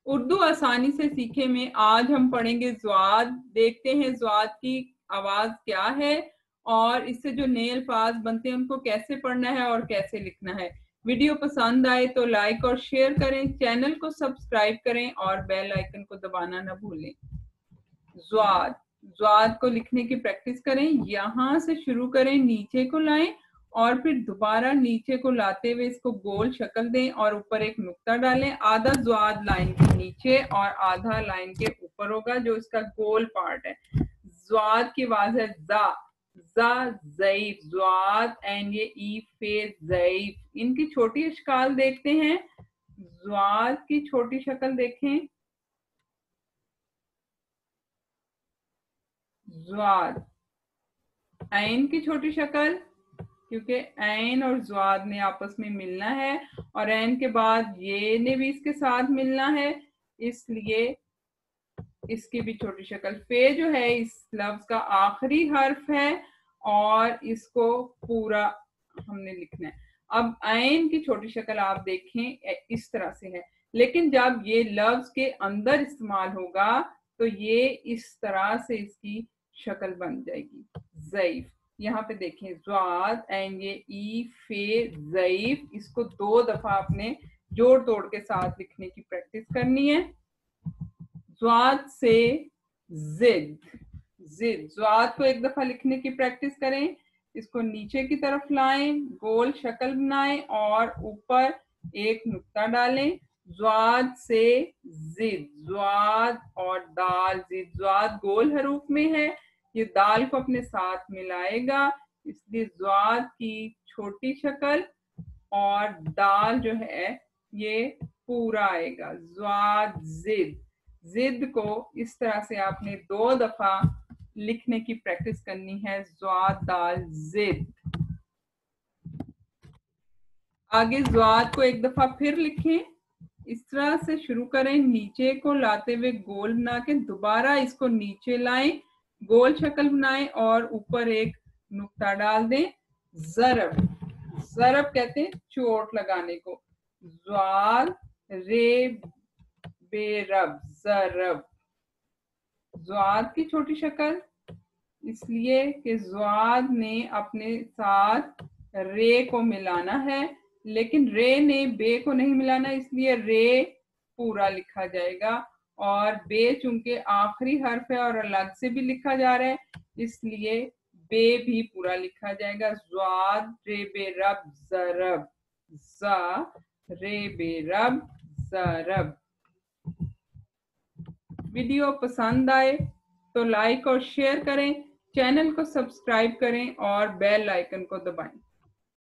उर्दू आसानी से सीखे में आज हम पढ़ेंगे ज़्वाद। देखते हैं ज़्वाद की आवाज क्या है और इससे जो नए अल्फाज बनते हैं उनको कैसे पढ़ना है और कैसे लिखना है। वीडियो पसंद आए तो लाइक और शेयर करें, चैनल को सब्सक्राइब करें और बेल आइकन को दबाना न भूलें। ज़्वाद, ज़्वाद को लिखने की प्रैक्टिस करें। यहाँ से शुरू करें, नीचे को लाएं और फिर दोबारा नीचे को लाते हुए इसको गोल शक्ल दें और ऊपर एक नुक्ता डालें। आधा ज़्वाद लाइन के नीचे और आधा लाइन के ऊपर होगा, जो इसका गोल पार्ट है। ज़्वाद की आवाज है जा, जा ज़ईफ, ज़्वाद एंड ये ई फे ज़ईफ। इनकी छोटी अशकाल देखते हैं। ज़्वाद की छोटी शक्ल देखें, ज़्वाद। ऐन की छोटी शक्ल, क्योंकि ऐन और ज़्वाद ने आपस में मिलना है और ऐन के बाद ये ने भी इसके साथ मिलना है, इसलिए इसकी भी छोटी शक्ल। फे जो है इस लफ्ज का आखिरी हर्फ है और इसको पूरा हमने लिखना है। अब ऐन की छोटी शक्ल आप देखें इस तरह से है, लेकिन जब ये लफ्ज के अंदर इस्तेमाल होगा तो ये इस तरह से इसकी शक्ल बन जाएगी, ज़ईफ। यहाँ पे देखें, ज़्वाद एंड ये ई फे ज़ईफ, इसको 2 दफा आपने जोड़ तोड़ के साथ लिखने की प्रैक्टिस करनी है। ज़्वाद से जिद, जिद। ज़्वाद को एक दफा लिखने की प्रैक्टिस करें। इसको नीचे की तरफ लाएं, गोल शक्ल बनाएं और ऊपर एक नुक्ता डालें। ज़्वाद से जिद, ज़्वाद और दाल, जिद। ज़्वाद गोल हरूफ में है, ये दाल को अपने साथ मिलाएगा, इसलिए ज़्वाद की छोटी शक्ल और दाल जो है ये पूरा आएगा। ज़्वाद जिद, जिद को इस तरह से आपने 2 दफा लिखने की प्रैक्टिस करनी है। ज़्वाद दाल जिद। आगे ज़्वाद को एक दफा फिर लिखें, इस तरह से शुरू करें, नीचे को लाते हुए गोल बना के दोबारा इसको नीचे लाएं, गोल शक्ल बनाएं और ऊपर एक नुक्ता डाल दें। ज़रब, ज़रब कहते हैं चोट लगाने को। ज़्वाद रे बेरब, ज़रब। ज़्वाद की छोटी शक्ल, इसलिए कि ज़्वाद ने अपने साथ रे को मिलाना है, लेकिन रे ने बे को नहीं मिलाना, इसलिए रे पूरा लिखा जाएगा और बे चूंकि आखिरी हर्फ है और अलग से भी लिखा जा रहा है, इसलिए बे भी पूरा लिखा जाएगा। ज़्वाद रे बे रब ज़रब, ज़ा रे बे रब ज़रब। वीडियो पसंद आए तो लाइक और शेयर करें, चैनल को सब्सक्राइब करें और बेल आइकन को दबाएं।